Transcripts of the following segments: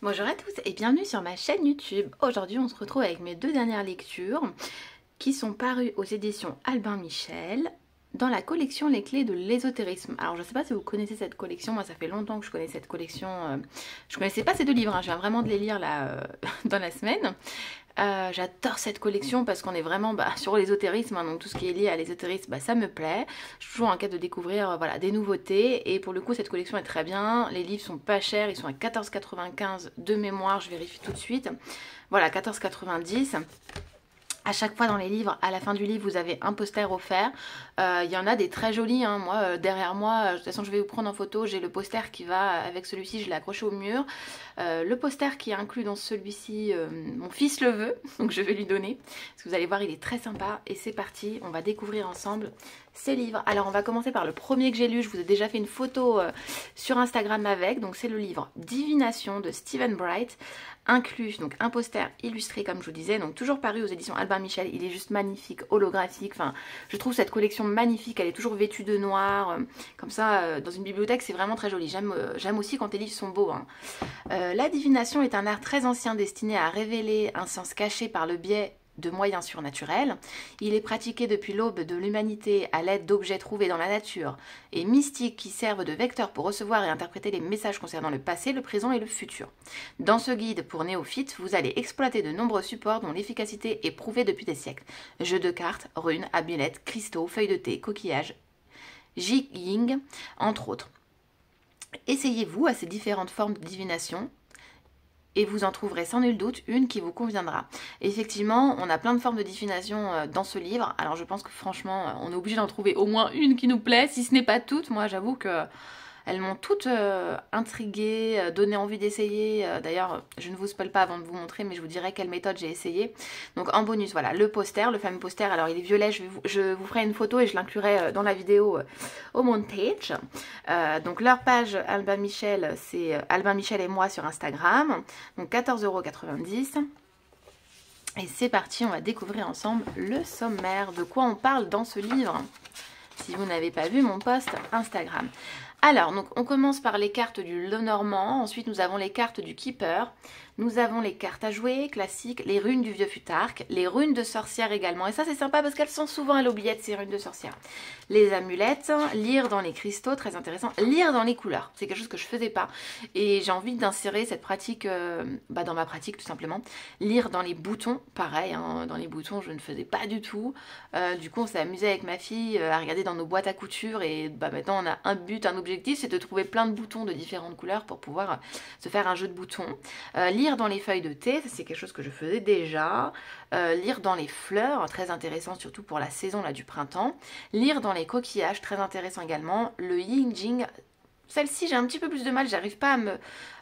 Bonjour à tous et bienvenue sur ma chaîne YouTube. Aujourd'hui on se retrouve avec mes deux dernières lectures qui sont parues aux éditions Albin Michel dans la collection Les Clés de l'ésotérisme. Alors je ne sais pas si vous connaissez cette collection, moi ça fait longtemps que je connais cette collection. Je ne connaissais pas ces deux livres, hein. Je viens vraiment de les lire là dans la semaine. J'adore cette collection parce qu'on est vraiment sur l'ésotérisme, hein, donc tout ce qui est lié à l'ésotérisme, ça me plaît. Je suis toujours en quête de découvrir voilà, des nouveautés et pour le coup cette collection est très bien. Les livres sont pas chers, ils sont à 14,95 de mémoire, je vérifie tout de suite. Voilà, 14,90. À chaque fois dans les livres, à la fin du livre, vous avez un poster offert. Il y en a des très jolis, hein. Moi, derrière moi, de toute façon, je vais vous prendre en photo. J'ai le poster qui va avec celui-ci, je l'ai accroché au mur. Le poster qui est inclus dans celui-ci, mon fils le veut, donc je vais lui donner. Parce que vous allez voir, il est très sympa. Et c'est parti, on va découvrir ensemble ces livres. Alors, on va commencer par le premier que j'ai lu. Je vous ai déjà fait une photo sur Instagram avec. Donc, c'est le livre Divination de Stephen Bright. Inclus donc un poster illustré comme je vous disais, donc toujours paru aux éditions Albin Michel. Il est juste magnifique, holographique, enfin je trouve cette collection magnifique, elle est toujours vêtue de noir, comme ça dans une bibliothèque c'est vraiment très joli. J'aime aussi quand les livres sont beaux, hein. La divination est un art très ancien destiné à révéler un sens caché par le biais de moyens surnaturels. Il est pratiqué depuis l'aube de l'humanité à l'aide d'objets trouvés dans la nature et mystiques qui servent de vecteurs pour recevoir et interpréter les messages concernant le passé, le présent et le futur. Dans ce guide pour néophytes, vous allez exploiter de nombreux supports dont l'efficacité est prouvée depuis des siècles. Jeux de cartes, runes, amulettes, cristaux, feuilles de thé, coquillages, jing, entre autres. Essayez-vous à ces différentes formes de divination et vous en trouverez sans nul doute une qui vous conviendra. Et effectivement, on a plein de formes de divination dans ce livre. Alors je pense que franchement, on est obligé d'en trouver au moins une qui nous plaît, si ce n'est pas toutes. Moi j'avoue que elles m'ont toutes intriguée, donné envie d'essayer. D'ailleurs, je ne vous spoil pas avant de vous montrer, mais je vous dirai quelle méthode j'ai essayé. Donc en bonus, voilà, le poster, le fameux poster. Alors il est violet, je vous ferai une photo et je l'inclurai dans la vidéo au montage. Donc leur page Albin Michel, c'est Albin Michel et moi sur Instagram. Donc 14,90 €. Et c'est parti, on va découvrir ensemble le sommaire. De quoi on parle dans ce livre, si vous n'avez pas vu mon post Instagram. Alors, donc on commence par les cartes du Lenormand, ensuite nous avons les cartes du Keeper, nous avons les cartes à jouer classiques, les runes du vieux Futark, les runes de sorcière également, et ça c'est sympa parce qu'elles sont souvent à l'oubliette ces runes de sorcière. Les amulettes, lire dans les cristaux, très intéressant, lire dans les couleurs, c'est quelque chose que je faisais pas, et j'ai envie d'insérer cette pratique dans ma pratique tout simplement. Lire dans les boutons, pareil, hein, dans les boutons je ne faisais pas du tout, du coup on s'est amusé avec ma fille à regarder dans nos boîtes à couture, et maintenant on a un but, un objectif, c'est de trouver plein de boutons de différentes couleurs pour pouvoir se faire un jeu de boutons. Lire dans les feuilles de thé, c'est quelque chose que je faisais déjà. Lire dans les fleurs, très intéressant surtout pour la saison là, du printemps. Lire dans les coquillages, très intéressant également. Le yin jing, celle-ci j'ai un petit peu plus de mal, j'arrive pas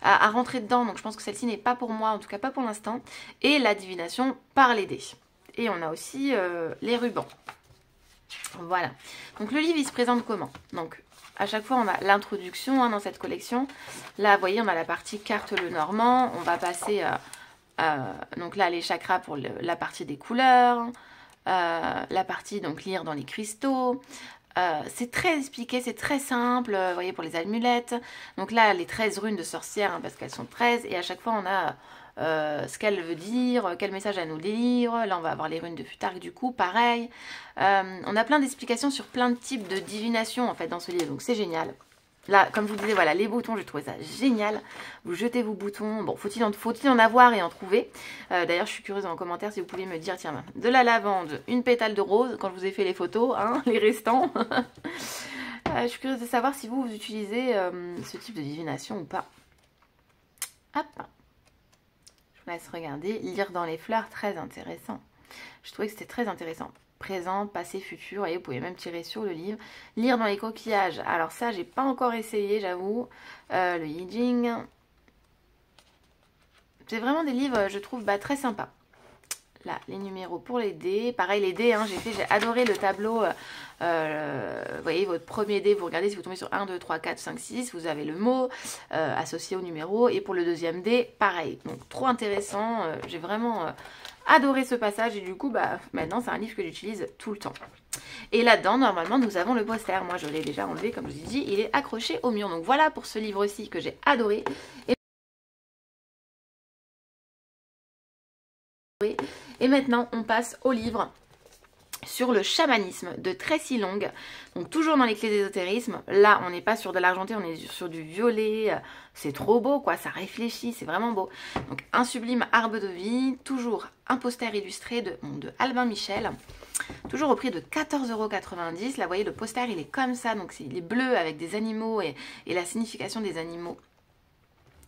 à rentrer dedans, donc je pense que celle-ci n'est pas pour moi, en tout cas pas pour l'instant. Et la divination par les dés. Et on a aussi les rubans. Voilà. Donc le livre il se présente comment? Donc à chaque fois on a l'introduction dans cette collection. Là vous voyez on a la partie carte Lenormand. On va passer donc là les chakras pour la partie des couleurs. La partie donc lire dans les cristaux. C'est très expliqué, c'est très simple, vous voyez pour les amulettes. Donc là les 13 runes de sorcière parce qu'elles sont 13 et à chaque fois on a ce qu'elle veut dire, quel message elle nous délivre. Là on va avoir les runes de Futark du coup, pareil. On a plein d'explications sur plein de types de divination en fait dans ce livre, donc c'est génial. Là, comme je vous disais, voilà, les boutons, j'ai trouvé ça génial. Vous jetez vos boutons. Bon, faut-il en avoir et en trouver? D'ailleurs, je suis curieuse en commentaire si vous pouvez me dire, tiens, de la lavande, une pétale de rose, quand je vous ai fait les photos, hein, les restants. Je suis curieuse de savoir si vous utilisez ce type de divination ou pas. Hop. Je vous laisse regarder. Lire dans les fleurs, très intéressant. Je trouvais que c'était très intéressant. Présent, passé, futur, et vous pouvez même tirer sur le livre. Lire dans les coquillages, alors ça j'ai pas encore essayé j'avoue. Le Yijing, c'est vraiment des livres je trouve très sympas. Là les numéros pour les dés, pareil les dés, hein, j'ai adoré le tableau. Vous voyez votre premier dé, vous regardez si vous tombez sur 1, 2, 3, 4, 5, 6, vous avez le mot associé au numéro, et pour le deuxième dé pareil, donc trop intéressant. J'ai vraiment adoré ce passage et du coup maintenant c'est un livre que j'utilise tout le temps. Et là-dedans normalement nous avons le poster, moi je l'ai déjà enlevé comme je vous ai dit, il est accroché au mur. Donc voilà pour ce livre-ci que j'ai adoré. Et Et maintenant, on passe au livre sur le chamanisme de Tracy Long, donc toujours dans les clés d'ésotérisme. Là on n'est pas sur de l'argenté, on est sur du violet, c'est trop beau quoi, ça réfléchit, c'est vraiment beau. Donc un sublime arbre de vie, toujours un poster illustré de Albin Michel, toujours au prix de 14,90 €. Là vous voyez le poster il est comme ça, donc il est bleu avec des animaux et la signification des animaux.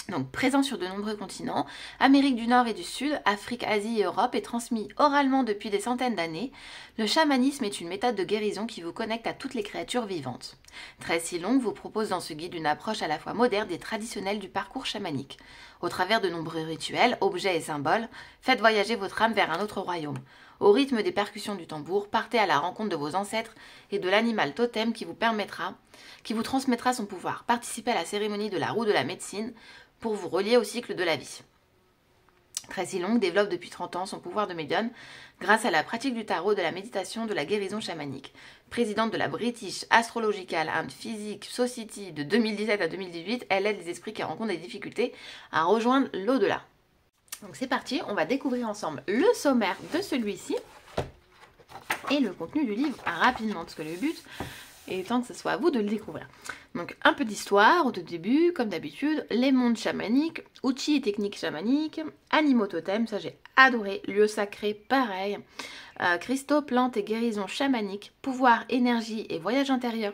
Donc présent sur de nombreux continents, Amérique du Nord et du Sud, Afrique, Asie et Europe, et transmis oralement depuis des centaines d'années, le chamanisme est une méthode de guérison qui vous connecte à toutes les créatures vivantes. Tracy Long vous propose dans ce guide une approche à la fois moderne et traditionnelle du parcours chamanique. Au travers de nombreux rituels, objets et symboles, faites voyager votre âme vers un autre royaume. Au rythme des percussions du tambour, partez à la rencontre de vos ancêtres et de l'animal totem qui vous transmettra son pouvoir. Participez à la cérémonie de la roue de la médecine, pour vous relier au cycle de la vie. Tracy Long développe depuis 30 ans son pouvoir de médium grâce à la pratique du tarot, de la méditation, de la guérison chamanique. Présidente de la British Astrological and Physic Society de 2017 à 2018, elle aide les esprits qui rencontrent des difficultés à rejoindre l'au-delà. Donc c'est parti, on va découvrir ensemble le sommaire de celui-ci et le contenu du livre rapidement, parce que le but étant que ce soit à vous de le découvrir. Donc un peu d'histoire au tout début, comme d'habitude, les mondes chamaniques, outils et techniques chamaniques, animaux totems, ça j'ai adoré, lieux sacrés, pareil, cristaux, plantes et guérisons chamaniques, pouvoir, énergie et voyage intérieur,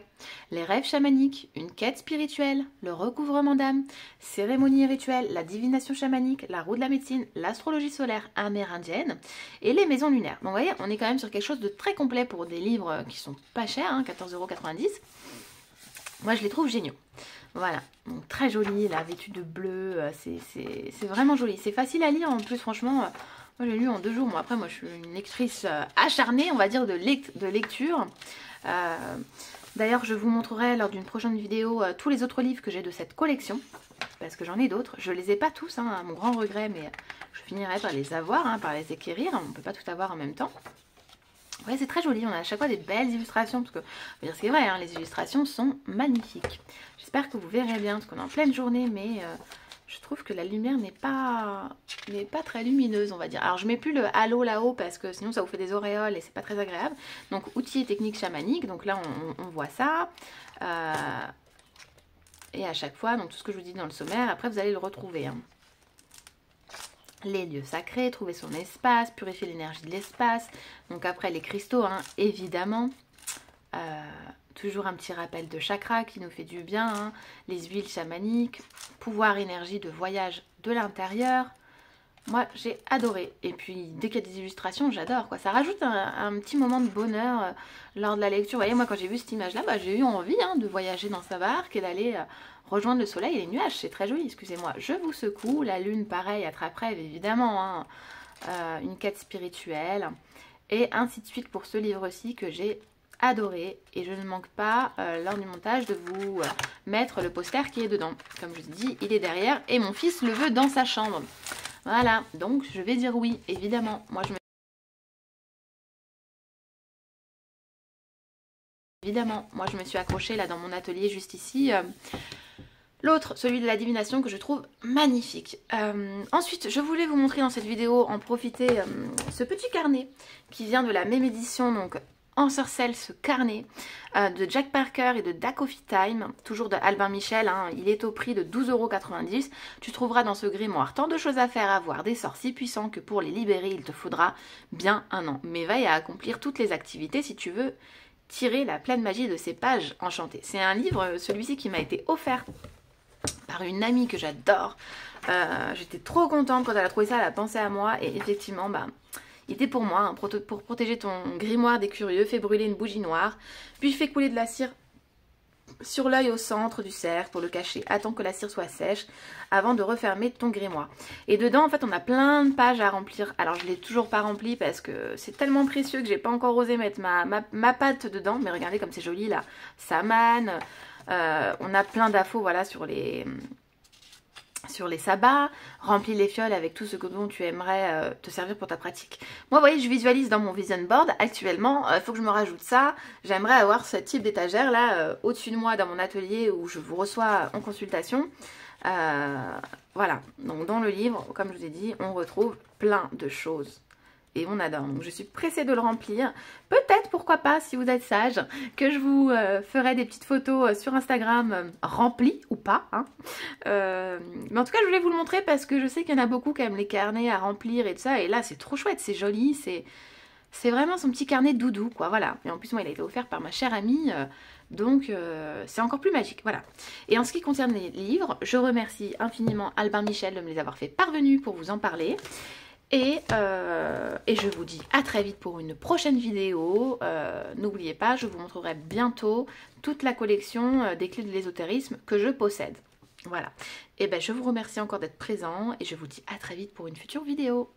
les rêves chamaniques, une quête spirituelle, le recouvrement d'âme, cérémonie et rituels, la divination chamanique, la roue de la médecine, l'astrologie solaire amérindienne et les maisons lunaires. Donc vous voyez, on est quand même sur quelque chose de très complet pour des livres qui sont pas chers, hein, 14,90 €. Moi je les trouve géniaux. Voilà, donc très joli, là, vêtu de bleu, c'est vraiment joli. C'est facile à lire en plus, franchement. Moi j'ai lu en 2 jours. Bon, après moi je suis une lectrice acharnée, on va dire, de lecture. D'ailleurs je vous montrerai lors d'une prochaine vidéo tous les autres livres que j'ai de cette collection. Parce que j'en ai d'autres. Je les ai pas tous, hein, à mon grand regret, mais je finirai par les avoir, hein, par les acquérir. On ne peut pas tout avoir en même temps. Ouais, c'est très joli, on a à chaque fois des belles illustrations, parce que, faut dire c'est vrai, hein, les illustrations sont magnifiques. J'espère que vous verrez bien, parce qu'on est en pleine journée, mais je trouve que la lumière n'est pas très lumineuse, on va dire. Alors je mets plus le halo là-haut, parce que sinon ça vous fait des auréoles et c'est pas très agréable. Donc outils et techniques chamaniques, donc là on voit ça. Et à chaque fois, donc tout ce que je vous dis dans le sommaire, après vous allez le retrouver, hein. Les lieux sacrés, trouver son espace, purifier l'énergie de l'espace. Donc après les cristaux, hein, évidemment. Toujours un petit rappel de chakra qui nous fait du bien. Hein. Les huiles chamaniques, pouvoir, énergie de voyage de l'intérieur. Moi j'ai adoré. Et puis dès qu'il y a des illustrations, j'adore quoi. Ça rajoute un petit moment de bonheur lors de la lecture. Vous voyez, moi quand j'ai vu cette image là, j'ai eu envie, hein, de voyager dans sa barque et d'aller rejoindre le soleil et les nuages. C'est très joli, excusez-moi. Je vous secoue. La lune pareil, attrape-rêve évidemment, hein. Une quête spirituelle. Et ainsi de suite pour ce livre-ci que j'ai adoré. Et je ne manque pas lors du montage de vous mettre le poster qui est dedans. Comme je vous dis, il est derrière et mon fils le veut dans sa chambre. Voilà, donc je vais dire oui, évidemment. Moi je me suis accrochée là dans mon atelier juste ici. L'autre, celui de la divination, que je trouve magnifique. Ensuite, je voulais vous montrer dans cette vidéo, en profiter, ce petit carnet qui vient de la même édition, donc Ensorcelle ce carnet, de Jack Parker et de Da Coffee Time, toujours de Albin Michel, hein, il est au prix de 12,90 €. Tu trouveras dans ce grimoire tant de choses à faire, à voir, des sorts si puissants que pour les libérer, il te faudra bien 1 an. Mais veille à accomplir toutes les activités si tu veux tirer la pleine magie de ces pages enchantées. C'est un livre, celui-ci, qui m'a été offert par une amie que j'adore. J'étais trop contente quand elle a trouvé ça, elle a pensé à moi et effectivement, il était pour moi, hein, pour protéger ton grimoire des curieux. Fais brûler une bougie noire, puis fais couler de la cire sur l'œil au centre du cercle pour le cacher. Attends que la cire soit sèche avant de refermer ton grimoire. Et dedans, en fait, on a plein de pages à remplir. Alors, je ne l'ai toujours pas rempli parce que c'est tellement précieux que j'ai pas encore osé mettre ma patte dedans. Mais regardez comme c'est joli là. Saman. On a plein d'infos, voilà, sur les sabbats. Remplis les fioles avec tout ce dont tu aimerais te servir pour ta pratique. Moi, vous voyez, je visualise dans mon vision board actuellement. Il faut que je me rajoute ça. J'aimerais avoir ce type d'étagère là au-dessus de moi dans mon atelier où je vous reçois en consultation. Voilà, donc dans le livre, comme je vous ai dit, on retrouve plein de choses et on adore. Donc je suis pressée de le remplir. Peut-être, pourquoi pas, si vous êtes sage, que je vous ferai des petites photos sur Instagram remplies ou pas. Hein. Mais en tout cas, je voulais vous le montrer parce que je sais qu'il y en a beaucoup qui aiment les carnets à remplir et tout ça. Et là, c'est trop chouette, c'est joli, c'est vraiment son petit carnet doudou, quoi, voilà. Et en plus, moi, il a été offert par ma chère amie, donc c'est encore plus magique, voilà. Et en ce qui concerne les livres, je remercie infiniment Albin Michel de me les avoir fait parvenus pour vous en parler. Et je vous dis à très vite pour une prochaine vidéo. N'oubliez pas, je vous montrerai bientôt toute la collection des clés de l'ésotérisme que je possède. Voilà. Et ben je vous remercie encore d'être présent et je vous dis à très vite pour une future vidéo.